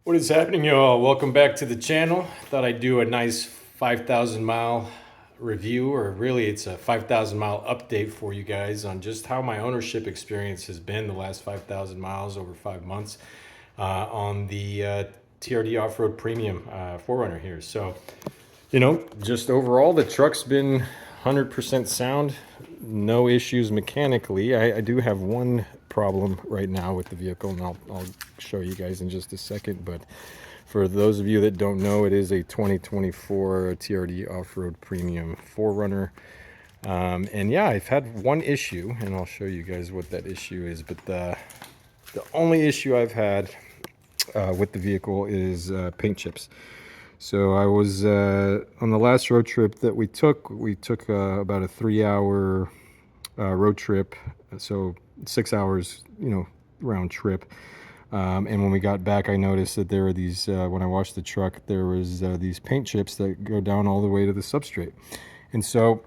What is happening, y'all? Welcome back to the channel. Thought I'd do a nice 5,000 mile review, or really it's a 5,000 mile update for you guys on just how my ownership experience has been the last 5,000 miles over 5 months on the TRD Off-Road Premium 4Runner here. So, just overall, the truck's been 100% sound, no issues mechanically. I do have one problem right now with the vehicle, and I'll show you guys in just a second. But for those of you that don't know, it is a 2024 TRD Off-Road Premium 4Runner. And yeah, I've had one issue, and I'll show you guys what that issue is. But the only issue I've had with the vehicle is paint chips. So I was on the last road trip that we took. We took about a 3-hour road trip, so 6 hours, round trip. And when we got back, I noticed that there were these. When I washed the truck, there was these paint chips that go down all the way to the substrate. And so,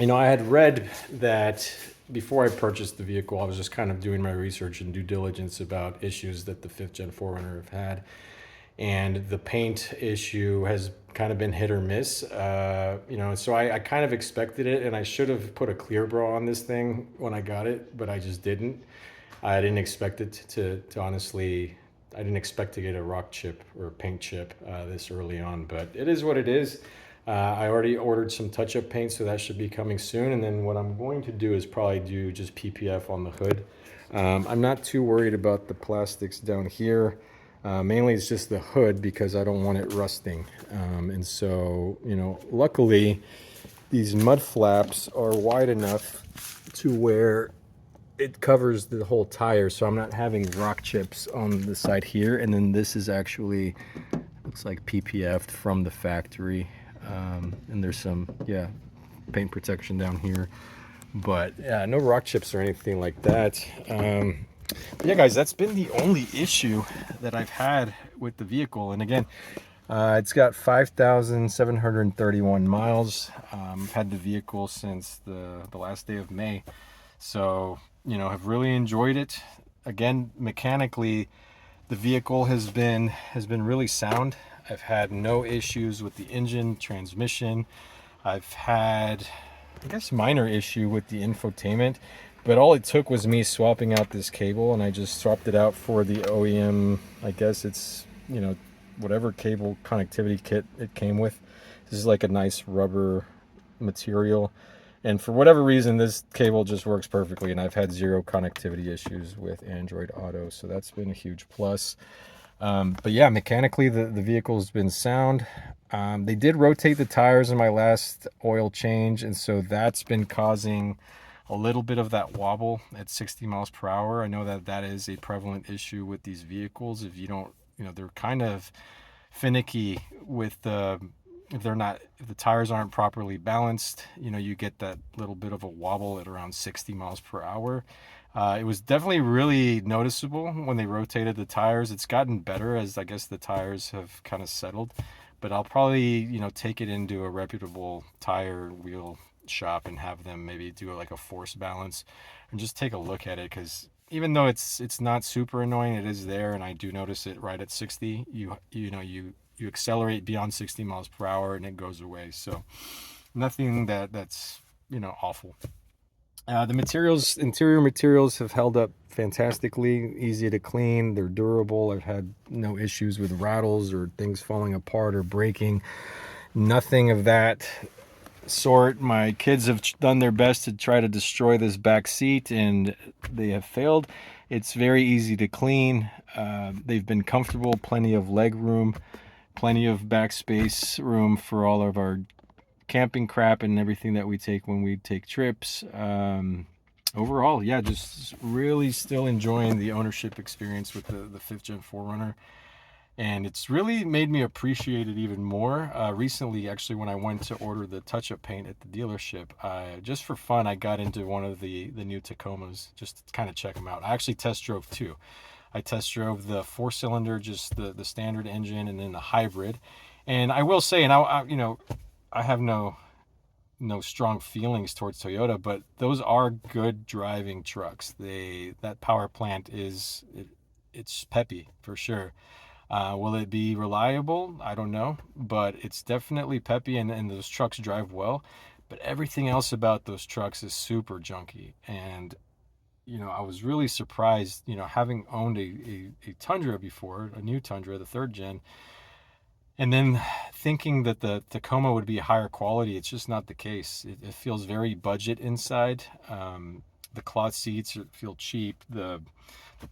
I had read that before I purchased the vehicle, I was just kind of doing my research and due diligence about issues that the 5th Gen 4Runner have had. And the paint issue has kind of been hit or miss. So I kind of expected it, and I should have put a clear bra on this thing when I got it, but I just didn't. I didn't expect it to honestly, I didn't expect to get a rock chip or a paint chip this early on, but it is what it is. I already ordered some touch-up paint, so that should be coming soon. And then what I'm going to do is probably do just PPF on the hood. I'm not too worried about the plastics down here. Mainly it's just the hood because I don't want it rusting. And so, luckily these mud flaps are wide enough to where it covers the whole tire. So I'm not having rock chips on the side here. And then this is actually, looks like PPF'd from the factory. And there's some, paint protection down here. But yeah, no rock chips or anything like that. But yeah, guys, that's been the only issue that I've had with the vehicle. And again, it's got 5,731 miles. I've had the vehicle since the last day of May. So, I've really enjoyed it. Again, mechanically, the vehicle has been really sound. I've had no issues with the engine, transmission. I've had, I guess, minor issue with the infotainment, but all it took was me swapping out this cable, and I just swapped it out for the OEM. I guess it's, whatever cable connectivity kit it came with. This is like a nice rubber material, and for whatever reason, this cable just works perfectly, and I've had zero connectivity issues with Android Auto, so that's been a huge plus. But yeah, mechanically, the vehicle's been sound. They did rotate the tires in my last oil change, and so that's been causing a little bit of that wobble at 60 miles per hour. I know that is a prevalent issue with these vehicles. If you don't, they're kind of finicky with if the tires aren't properly balanced, you get that little bit of a wobble at around 60 miles per hour. It was definitely really noticeable when they rotated the tires. It's gotten better as I guess the tires have kind of settled, but I'll probably, take it into a reputable tire wheel shop and have them maybe do like a force balance and just take a look at it, because even though it's not super annoying, it is there, and I do notice it right at 60. You accelerate beyond 60 miles per hour and it goes away. So nothing that's awful. The interior materials have held up fantastically, easy to clean. They're durable. I've had no issues with rattles or things falling apart or breaking. Nothing of that sort. My kids have done their best to try to destroy this back seat, and they have failed. It's very easy to clean. They've been comfortable, plenty of leg room, plenty of backspace room for all of our camping crap and everything that we take when we take trips. Overall, yeah, just really still enjoying the ownership experience with the 5th Gen 4Runner. And it's really made me appreciate it even more. Recently, actually, when I went to order the touch-up paint at the dealership, just for fun, I got into one of the new Tacomas just to kind of check them out. I actually test drove two. I test drove the 4-cylinder, just the standard engine, and then the hybrid. And I will say, and I have no strong feelings towards Toyota, but those are good driving trucks. That power plant it's peppy for sure. Will it be reliable? I don't know, but it's definitely peppy, and those trucks drive well. But everything else about those trucks is super junky. And, I was really surprised, having owned a Tundra before, a new Tundra, the third gen, and then thinking that the Tacoma would be higher quality. It's just not the case. It feels very budget inside. The cloth seats feel cheap. The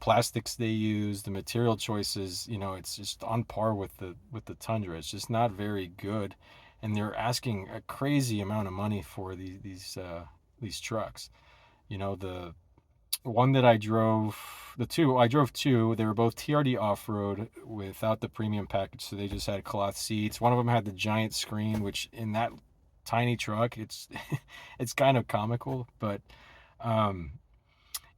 plastics they use, the material choices, it's just on par with the Tundra. It's just not very good, and they're asking a crazy amount of money for these trucks. The one that I drove two. They were both TRD off road without the premium package, so they just had cloth seats. One of them had the giant screen, which in that tiny truck, it's it's kind of comical, but um,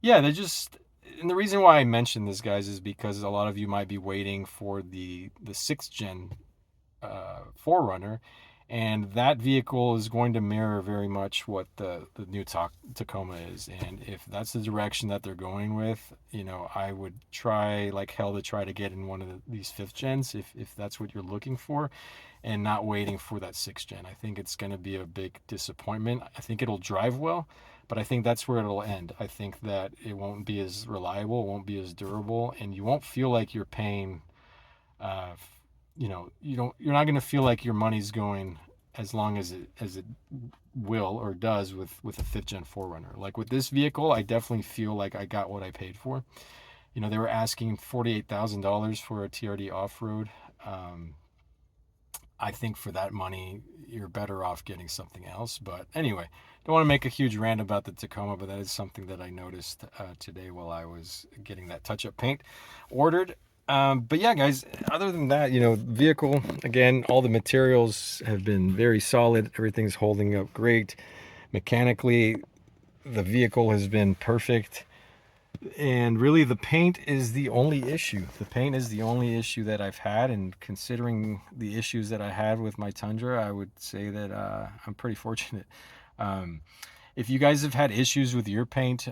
yeah, they're just. And the reason why I mention this, guys, is because a lot of you might be waiting for the sixth gen 4Runner, and that vehicle is going to mirror very much what the new Tacoma is. And if that's the direction that they're going with, I would try like hell to try to get in one of these fifth gens if that's what you're looking for, and not waiting for that sixth gen. I think it's going to be a big disappointment. I think it'll drive well, but I think that's where it'll end. I think that it won't be as reliable, it won't be as durable, and you won't feel like you're paying uh, you're not going to feel like your money's going as long as it will or does with a fifth gen 4Runner. Like with this vehicle, I definitely feel like I got what I paid for. They were asking $48,000 for a TRD off road. I think for that money, you're better off getting something else. But anyway, don't want to make a huge rant about the Tacoma, but that is something that I noticed today while I was getting that touch-up paint ordered. But yeah, guys, other than that, vehicle, again, all the materials have been very solid. Everything's holding up great. Mechanically, the vehicle has been perfect. And really, the paint is the only issue. The paint is the only issue that I've had. And considering the issues that I had with my Tundra, I would say that I'm pretty fortunate. Um, if you guys have had issues with your paint,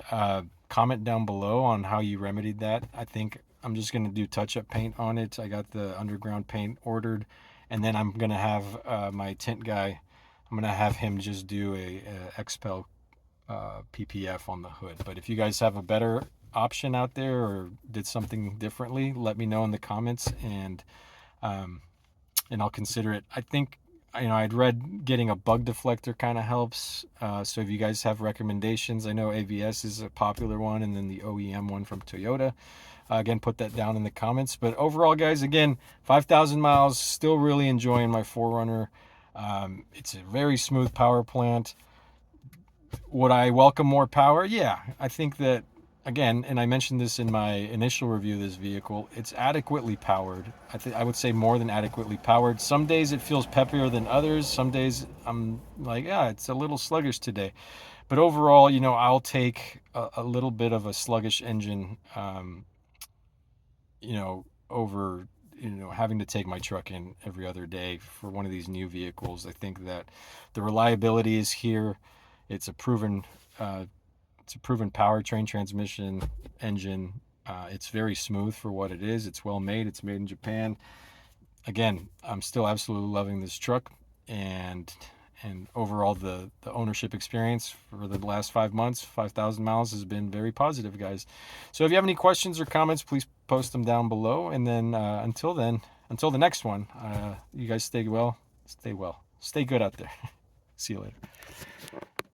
comment down below on how you remedied that. I think I'm just going to do touch-up paint on it. I got the underground paint ordered, and then I'm going to have my tint guy, I'm going to have him just do a XPEL PPF on the hood. But if you guys have a better option out there or did something differently, let me know in the comments, and I'll consider it. I think I'd read getting a bug deflector kind of helps. So if you guys have recommendations, I know AVS is a popular one, and then the OEM one from Toyota. Again, put that down in the comments. But overall, guys, again, 5,000 miles, still really enjoying my 4Runner. It's a very smooth power plant. Would I welcome more power? Yeah, I think that, again, and I mentioned this in my initial review of this vehicle, it's adequately powered. I would say more than adequately powered. Some days it feels peppier than others. Some days I'm like, yeah, it's a little sluggish today. But overall, I'll take a little bit of a sluggish engine, over, having to take my truck in every other day for one of these new vehicles. I think that the reliability is here. It's a proven powertrain, transmission, engine. It's very smooth for what it is. It's well made. It's made in Japan. Again, I'm still absolutely loving this truck, and overall the ownership experience for the last 5 months, 5,000 miles, has been very positive, guys. So if you have any questions or comments, please post them down below. And then until the next one, you guys stay well, stay good out there. See you later.